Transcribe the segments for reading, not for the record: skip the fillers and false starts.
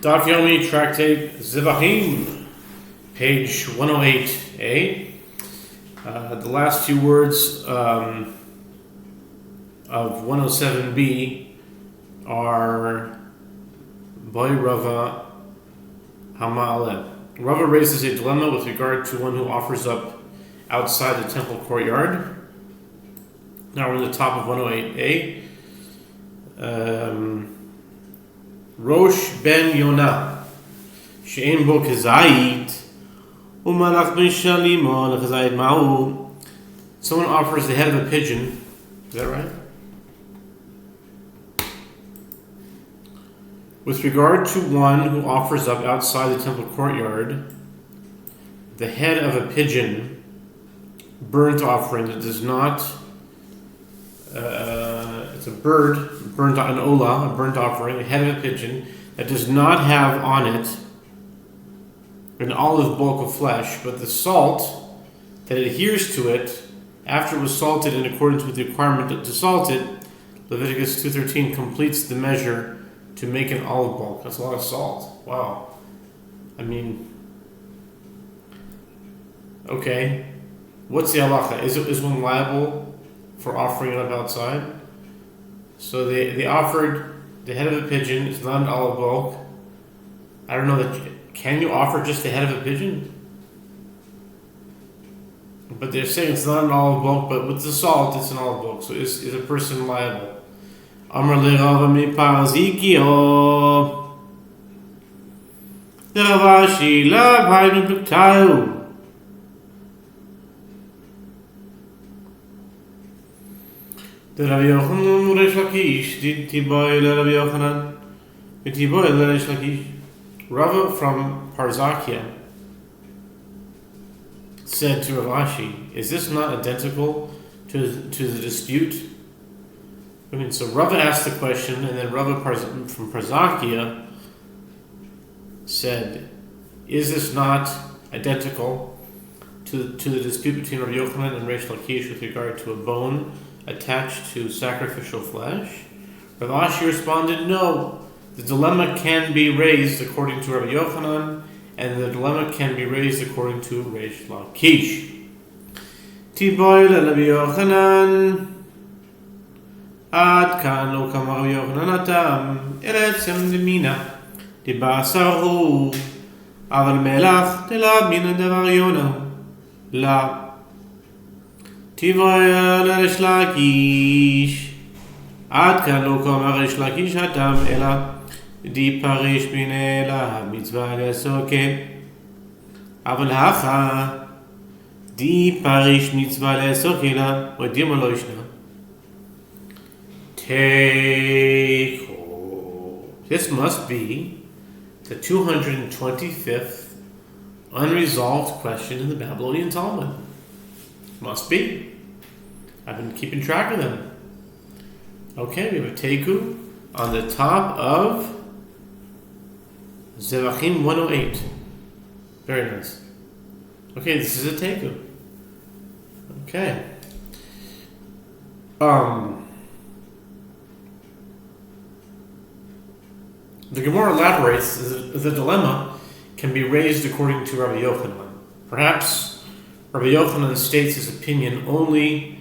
Daf Yomi, Tractate Zevachim, page 108a. The last few words of 107b are Boy Rava Hama'aleh. Rava raises a dilemma with regard to one who offers up outside the temple courtyard. Now we're in the top of 108a. Rosh ben Yonah, she'en bo kezayit, u'malach ben shalimo lechazayit ma'u. Someone offers the head of a pigeon. Is that right? With regard to one who offers up outside the temple courtyard the head of a pigeon, burnt offering that does not, it's a bird, burnt an olah, a burnt offering, a head of a pigeon that does not have on it an olive bulk of flesh, but the salt that adheres to it after it was salted in accordance with the requirement to salt it, Leviticus 2:13 completes the measure to make an olive bulk. That's a lot of salt. Wow. I mean, okay. What's the halacha? Is one liable for offering it up outside? So they offered the head of a pigeon. It's not an olive bulk. I don't know that. Can you offer just the head of a pigeon? But they're saying it's not an olive bulk, but with the salt, it's an olive bulk. So is a person liable? Amar le Rava mi parazikio. The Ravashi la b'hainu b'ktayu. The Rabbi Yochanan Reish Lakish did tiboy le Rabbi Yochanan tiboy le Reish Lakish. Rava from Parzakia said to Ravashi, "Is this not identical to the dispute?" I mean, so Rava asked the question, and then Rava from Parzakia said, "Is this not identical to the dispute between Rabbi Yochanan and Reish Lakish with regard to a bone attached to sacrificial flesh?" Ravashi responded, "No. The dilemma can be raised according to Rabbi Yochanan, and the dilemma can be raised according to Reish Lakish." Tiboy le Rabbi Yochanan ad kan lo kamar Rabbi Yochanan atam eretzem demina dibasarhu aval melach delab mina devar yona la Tivoy le Reish Lakish ad kan lo kamar Reish Lakish atam ela di parish bine la mitzvah lesoke aval hacha di parish mitzvah lesoke la odim lo ishna teko. This must be the 225th unresolved question in the Babylonian Talmud. Must be. I've been keeping track of them. Okay, we have a teku on the top of Zevachim 108. Very nice. Okay, this is a teku. Okay. The Gemara elaborates the dilemma can be raised according to Rabbi Yochanan. Perhaps Rabbi Yochanan states his opinion only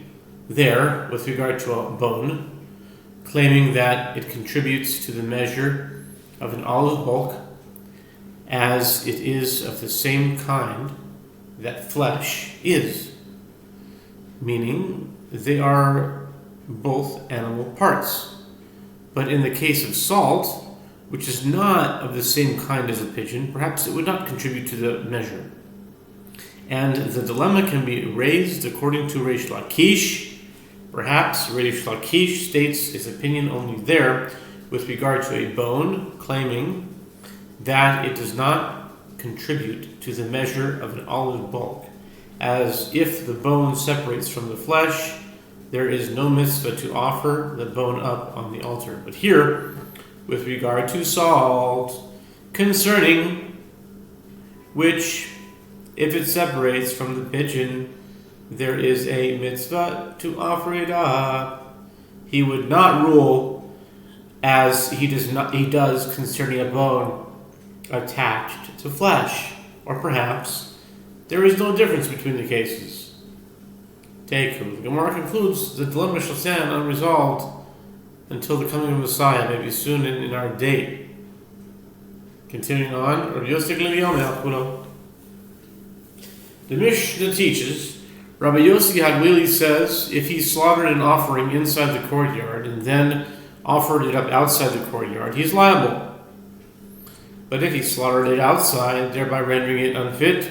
there with regard to a bone, claiming that it contributes to the measure of an olive bulk as it is of the same kind that flesh is, meaning they are both animal parts. But in the case of salt, which is not of the same kind as a pigeon, perhaps it would not contribute to the measure. And the dilemma can be raised according to Reish Lakish. Perhaps Reish Lakish states his opinion only there with regard to a bone, claiming that it does not contribute to the measure of an olive bulk, as if the bone separates from the flesh, there is no mitzvah to offer the bone up on the altar. But here, with regard to salt, concerning which, if it separates from the pigeon, there is a mitzvah to offer it up, he would not rule as he does concerning a bone, attached to flesh, or perhaps there is no difference between the cases. Teiku. The Gemara concludes the dilemma shall stand unresolved until the coming of Messiah, maybe soon in our day. Continuing on, Rabbi Yossi the Mishnah teaches, Rabbi Yossi Hagwili says, if he slaughtered an offering inside the courtyard and then offered it up outside the courtyard, he's liable. But if he slaughtered it outside, thereby rendering it unfit,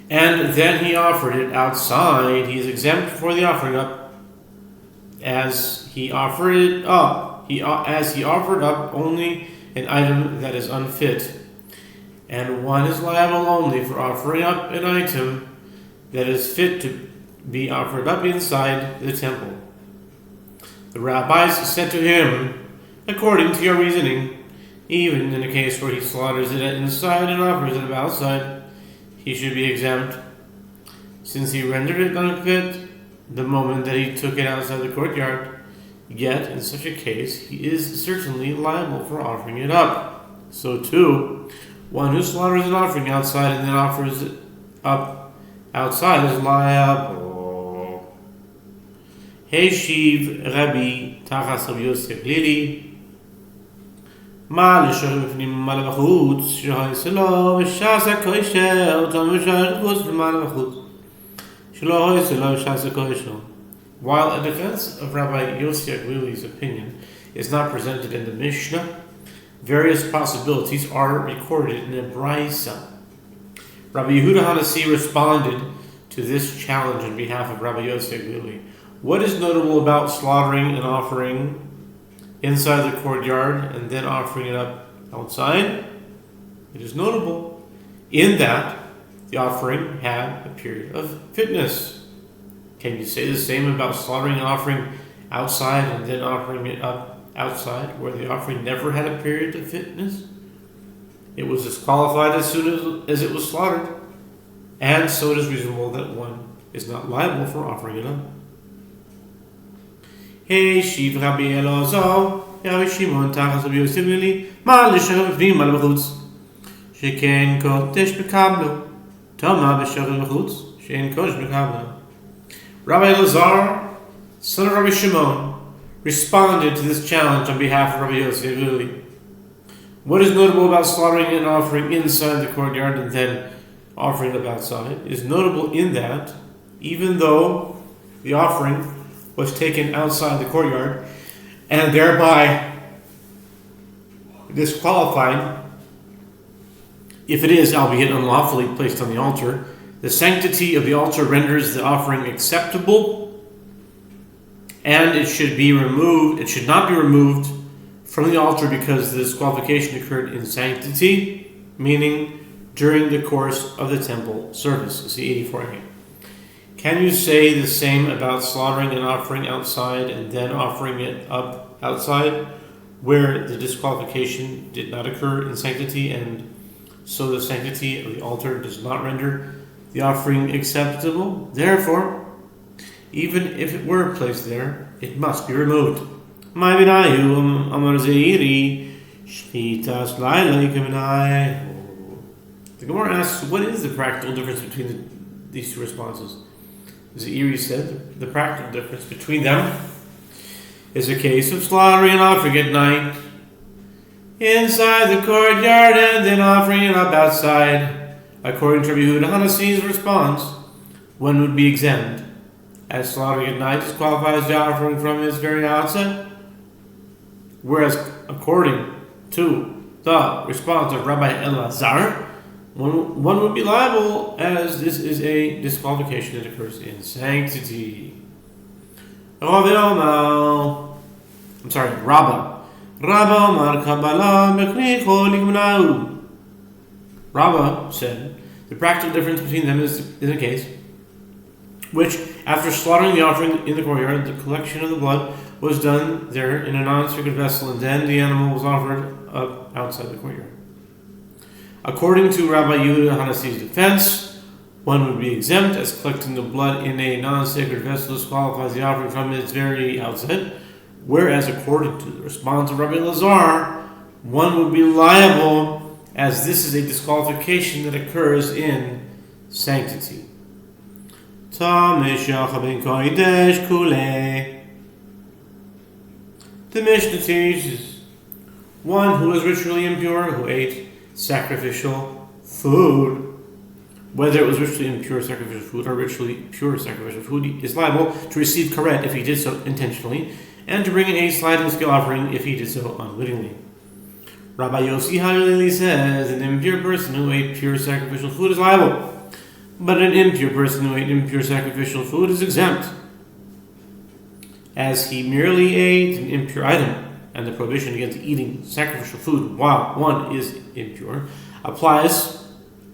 and then he offered it outside, he is exempt for the offering up, as he offered up only an item that is unfit, and one is liable only for offering up an item that is fit to be offered up inside the temple. The rabbis said to him, according to your reasoning, even in a case where he slaughters it inside and offers it up outside, he should be exempt, since he rendered it unfit the moment that he took it outside the courtyard. Yet, in such a case, he is certainly liable for offering it up. So too, one who slaughters an offering outside and then offers it up outside is liable. Heishiv Rabbi Tachas Rabbi Yosef Lili Ma l'shorim f'nim ma l'bachutz shelo yiselo v'shas ha'koisher otam v'shas ha'koisher ma l'bachutz shelo yiselo v'shas ha'koisher. While a defense of Rabbi Yossi Hagwili's opinion is not presented in the Mishnah, various possibilities are recorded in the Braisa. Rabbi Yehuda Hanasi responded to this challenge on behalf of Rabbi Yossi Hagwili. What is notable about slaughtering an offering inside the courtyard and then offering it up outside? It is notable in that the offering had a period of fitness. Can you say the same about slaughtering an offering outside and then offering it up outside, where the offering never had a period of fitness? It was disqualified as soon as it was slaughtered, and so it is reasonable that one is not liable for offering it up. Hey, Shiv Rabbi Elazar, Rabbi Shimon Tachas Rabbi Yosef Lili, Ma l'shorim f'nim ma l'bachutz, sheken kodesh b'kablo, Toma b'shorim b'chutz, she'en kodesh b'kablo. Rabbi Elazar, son of Rabbi Shimon, responded to this challenge on behalf of Rabbi Yossi Hagwili. What is notable about slaughtering an offering inside the courtyard and then offering it outside is notable in that, even though the offering was taken outside the courtyard and thereby disqualified, if it is, albeit unlawfully, placed on the altar, the sanctity of the altar renders the offering acceptable, and it should not be removed from the altar because the disqualification occurred in sanctity, meaning during the course of the temple service. See 84a. Can you say the same about slaughtering an offering outside and then offering it up outside, where the disqualification did not occur in sanctity, and so the sanctity of the altar does not render the offering acceptable? Therefore, even if it were placed there, it must be removed. The Gemara asks, what is the practical difference between these two responses? Zairi said, the practical difference between them is a case of slaughtering an offering at night inside the courtyard and then offering it up outside. According to Rabbi Yehuda Hanasi's response, one would be exempt, as slaughtering at night disqualifies the offering from its very outset. Whereas, according to the response of Rabbi Elazar, one would be liable, as this is a disqualification that occurs in sanctity. Rabba said, the practical difference between them is in a case which, after slaughtering the offering in the courtyard, the collection of the blood was done there in a non-sacred vessel, and then the animal was offered up outside the courtyard. According to Rabbi Yehuda Hanasi's defense, one would be exempt, as collecting the blood in a non-sacred vessel disqualifies the offering from its very outset, whereas according to the response of Rabbi Elazar, one would be liable, as this is a disqualification that occurs in sanctity. The Mishnah teaches one who is ritually impure, who ate sacrificial food, whether it was ritually impure sacrificial food or ritually pure sacrificial food, is liable to receive karet if he did so intentionally, and to bring in a sliding scale offering if he did so unwittingly. Rabbi Yossi Halili says an impure person who ate pure sacrificial food is liable, but an impure person who ate impure sacrificial food is exempt, as he merely ate an impure item, and the prohibition against eating sacrificial food while one is impure applies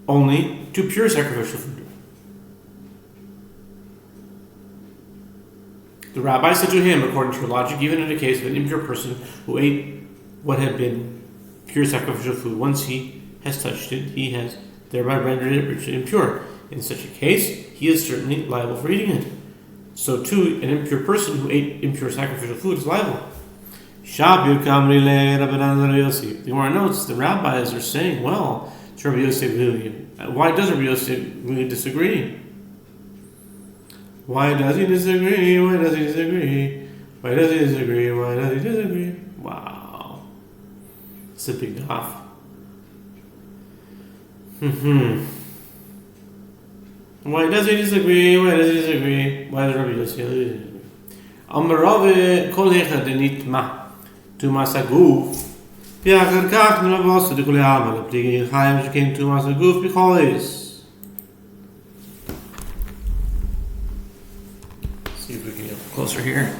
only to pure sacrificial food. The rabbi said to him, according to your logic, even in the case of an impure person who ate what had been pure sacrificial food, once he has touched it, he has thereby rendered it ritually impure. In such a case, he is certainly liable for eating it. So too, an impure person who ate impure sacrificial food is liable. The Gemara notes the rabbis are saying, well, to Rabbi Yosef really, why does Rabbi Yosef really disagree? Why does he disagree? Why does he disagree? Why does he disagree? Why does he disagree? Wow. It's a big daf. Why does he disagree? Why does he disagree? Why does Rabbi Yosef disagree? Amarove kol hecha denitma tumas aguf v'achar kach nilavosu dekol ha'alma lepligei chayim shekein tumas aguf b'cholis. See if we can get closer here.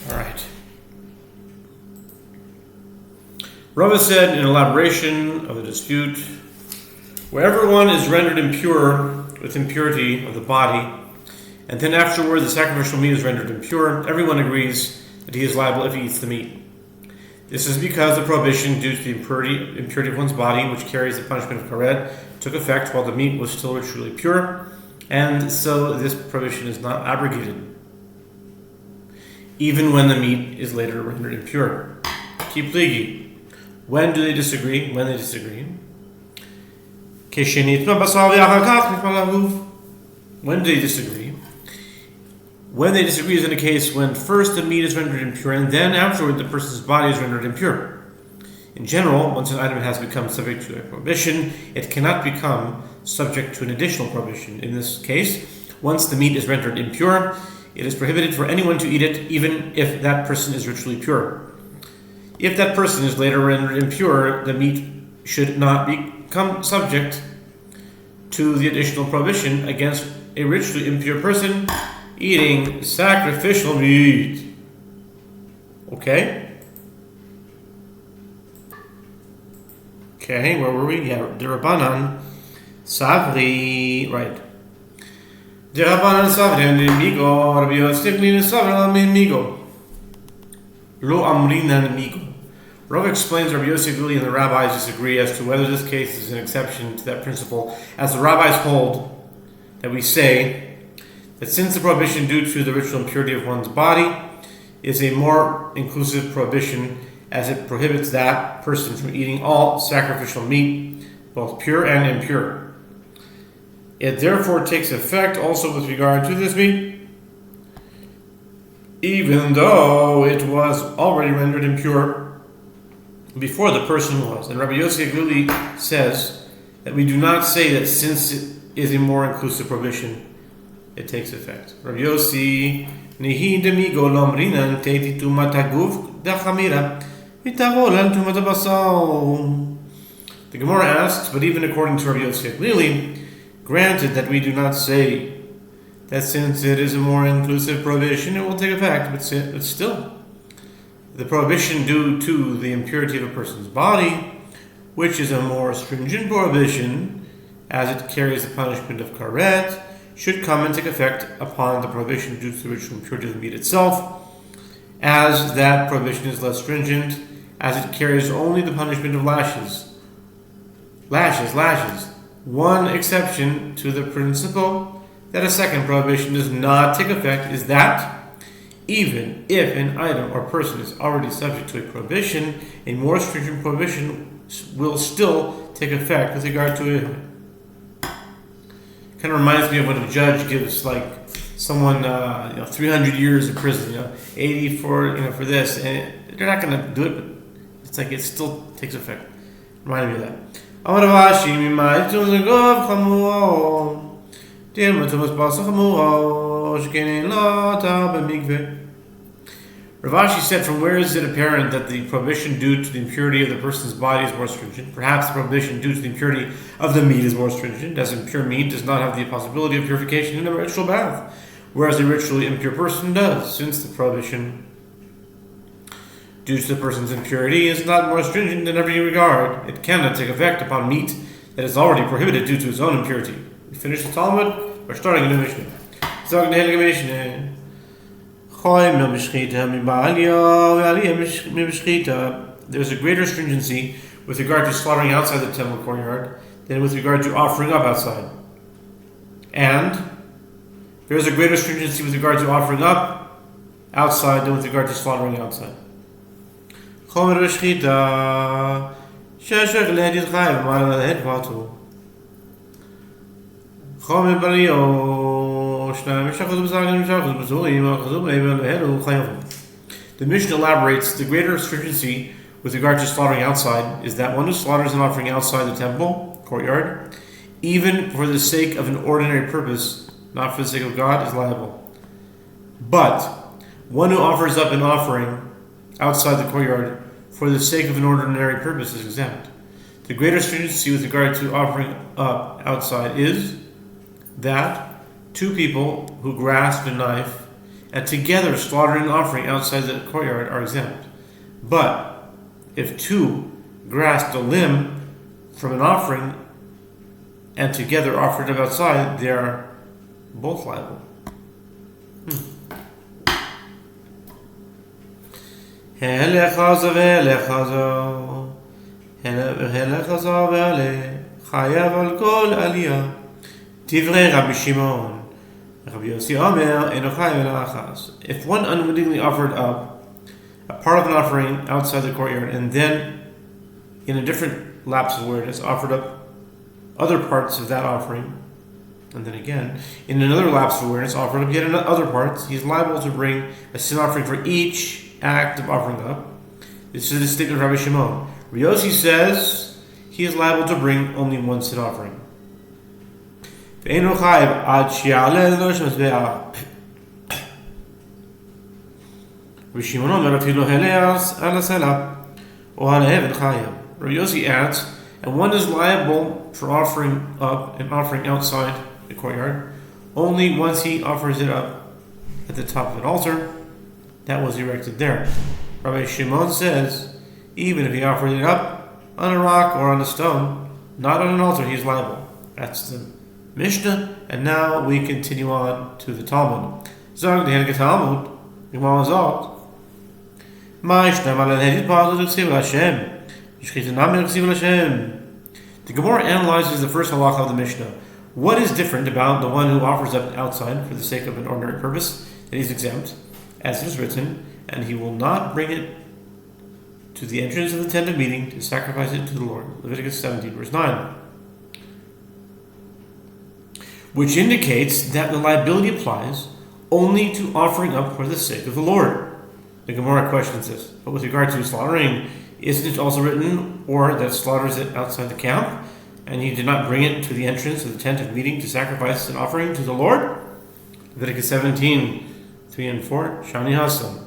All right. Rava said in elaboration of the dispute, wherever one is rendered impure with impurity of the body, and then afterward the sacrificial meat is rendered impure, everyone agrees that he is liable if he eats the meat. This is because the prohibition due to the impurity of one's body, which carries the punishment of karet, took effect while the meat was still ritually pure, and so this prohibition is not abrogated, even when the meat is later rendered impure. Keep ligi. When do they disagree? When they disagree? When do they disagree? When they disagree is in a case when first the meat is rendered impure and then afterward the person's body is rendered impure. In general, once an item has become subject to a prohibition, it cannot become subject to an additional prohibition. In this case, once the meat is rendered impure, it is prohibited for anyone to eat it, even if that person is ritually pure. If that person is later rendered impure, the meat should not become subject to the additional prohibition against a ritually impure person eating sacrificial meat. Okay, where were we? Yeah, the Rabbanan Savri, right. The Rabbanan Savri and Migo, Rabbi Yosef Lina Savri Migo. Lo Amrinan Migo. Rav explains Rabbi Yosef and the rabbis disagree as to whether this case is an exception to that principle, as the rabbis hold that we say that since the prohibition due to the ritual impurity of one's body is a more inclusive prohibition, as it prohibits that person from eating all sacrificial meat, both pure and impure. It therefore takes effect also with regard to this meat, even though it was already rendered impure before the person was. And Rabbi Yossi Glili says that we do not say that since it is a more inclusive prohibition, it takes effect. Rabbi Yossi Nehi demigo lomrinan teiti tumataguf dachamira vitarolan tumatabasal. The Gemara asks, but even according to Rabbi Yossi Glili, granted that we do not say that since it is a more inclusive prohibition, it will take effect, but still, the prohibition due to the impurity of a person's body, which is a more stringent prohibition, as it carries the punishment of karet, should come and take effect upon the prohibition due to the ritual impurity of the meat itself, as that prohibition is less stringent, as it carries only the punishment of lashes. One exception to the principle that a second prohibition does not take effect is that Even if an item or person is already subject to a prohibition, a more stringent prohibition will still take effect with regard to it. Kind of reminds me of when a judge gives like someone 300 years of prison, 80 for for this, and they're not going to do it, but it's like it still takes effect. Reminded me of that. Ravashi said, from where is it apparent that the prohibition due to the impurity of the person's body is more stringent? Perhaps the prohibition due to the impurity of the meat is more stringent, as impure meat does not have the possibility of purification in a ritual bath, whereas a ritually impure person does, since the prohibition due to the person's impurity is not more stringent in every regard. It cannot take effect upon meat that is already prohibited due to its own impurity. We finish the Talmud, we're starting a new Mishnah. There's a greater stringency with regard to slaughtering outside the temple courtyard than with regard to offering up outside. And there is a greater stringency with regard to offering up outside than with regard to slaughtering outside. The Mishnah elaborates the greater stringency with regard to slaughtering outside is that one who slaughters an offering outside the temple courtyard, even for the sake of an ordinary purpose, not for the sake of God, is liable. But one who offers up an offering outside the courtyard for the sake of an ordinary purpose is exempt. The greater stringency with regard to offering up outside is that two people who grasp a knife and together slaughter an offering outside the courtyard are exempt. But if two grasp a limb from an offering and together offer it up outside, they are both liable. Divrei Rabbi Shimon. If one unwittingly offered up a part of an offering outside the courtyard and then in a different lapse of awareness offered up other parts of that offering, and then again in another lapse of awareness offered up yet other parts, he is liable to bring a sin offering for each act of offering up. This is the statement of Rabbi Shimon. Yossi says he is liable to bring only one sin offering. Rabbi Yossi adds, and one is liable for offering up an offering outside the courtyard only once he offers it up at the top of an altar that was erected there. Rabbi Shimon says, even if he offered it up on a rock or on a stone, not on an altar, he is liable. That's the Mishnah, and now we continue on to the Talmud. Zog the Hennig Talmud, Gemara Zog. The Gemara analyzes the first halakha of the Mishnah. What is different about the one who offers up outside for the sake of an ordinary purpose that is exempt, as it is written, and he will not bring it to the entrance of the tent of meeting to sacrifice it to the Lord. Leviticus 17, verse 9. Which indicates that the liability applies only to offering up for the sake of the Lord. The Gemara questions this. But with regard to slaughtering, isn't it also written, or that slaughters it outside the camp, and he did not bring it to the entrance of the tent of meeting to sacrifice an offering to the Lord? Leviticus 17, 3 and 4, Shani Hasan.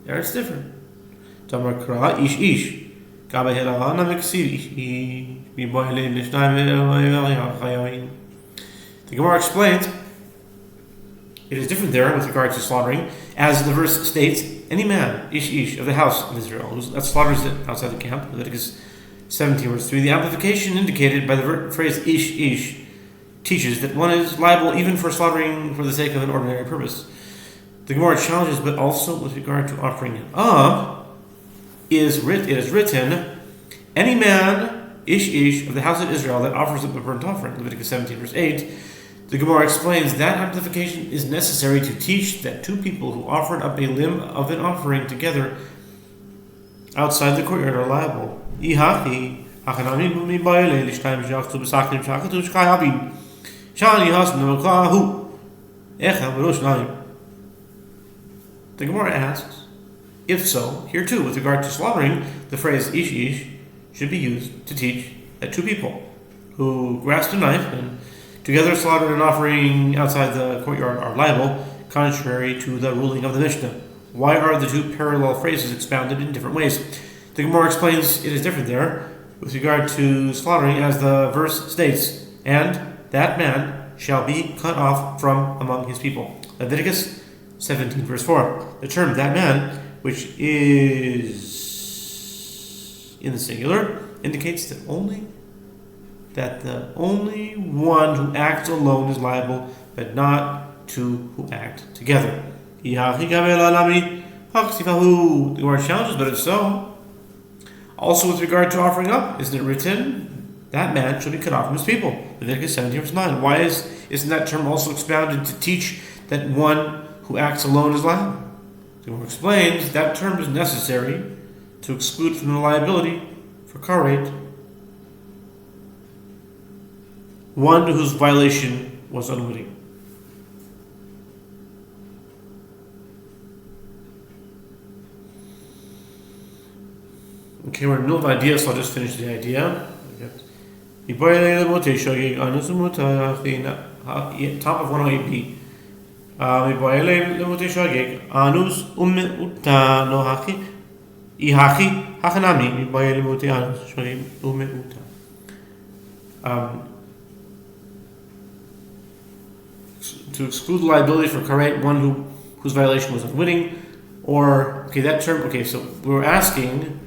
There it's different. Tamar Kra Ish Ish. The Gemara explains it is different there with regard to slaughtering, as the verse states, any man, Ish of the house of Israel, that slaughters it outside the camp, Leviticus 17 verse 3. The amplification indicated by the phrase Ish teaches that one is liable even for slaughtering for the sake of an ordinary purpose. The Gemara challenges, but also with regard to offering it up, it is written, any man, Ish of the house of Israel, that offers up a burnt offering, Leviticus 17 verse 8, The Gemara explains that amplification is necessary to teach that two people who offered up a limb of an offering together outside the courtyard are liable. The Gemara asks, if so, here too, with regard to slaughtering, the phrase ish ish should be used to teach that two people who grasped a knife and together slaughtered an offering outside the courtyard are liable, contrary to the ruling of the Mishnah. Why are the two parallel phrases expounded in different ways? The Gemara explains it is different there with regard to slaughtering, as the verse states, and that man shall be cut off from among his people. Leviticus 17 verse 4. The term that man, which is in the singular, indicates that the only one who acts alone is liable, but not two who act together. The Gemara challenges, but if so, also with regard to offering up, isn't it written that man shall be cut off from his people? Leviticus 17 verse 9. Why isn't that term also expounded to teach that one who acts alone is liable? The Gemara explains that term is necessary to exclude from the liability for karet one whose violation was unwitting. Okay, we're in the middle of an idea, so I'll just finish the idea. Top of 108b. To exclude liability for karet one whose violation was unwitting, or that term. Okay, so we were asking,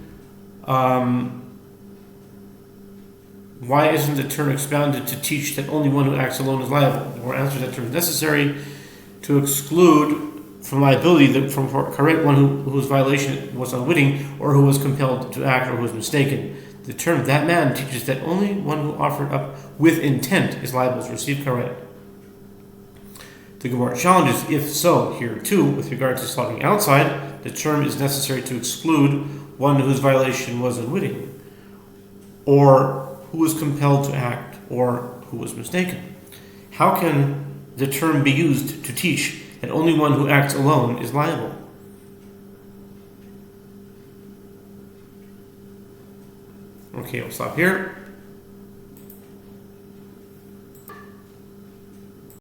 why isn't the term expounded to teach that only one who acts alone is liable? Or answer that term is necessary to exclude from liability from karet one whose violation was unwitting, or who was compelled to act, or who was mistaken. The term that man teaches that only one who offered up with intent is liable to receive karet. The Gemara challenges, if so, here too, with regard to slaughtering outside, the term is necessary to exclude one whose violation was unwitting, or who was compelled to act, or who was mistaken. How can the term be used to teach that only one who acts alone is liable? Okay, we'll stop here.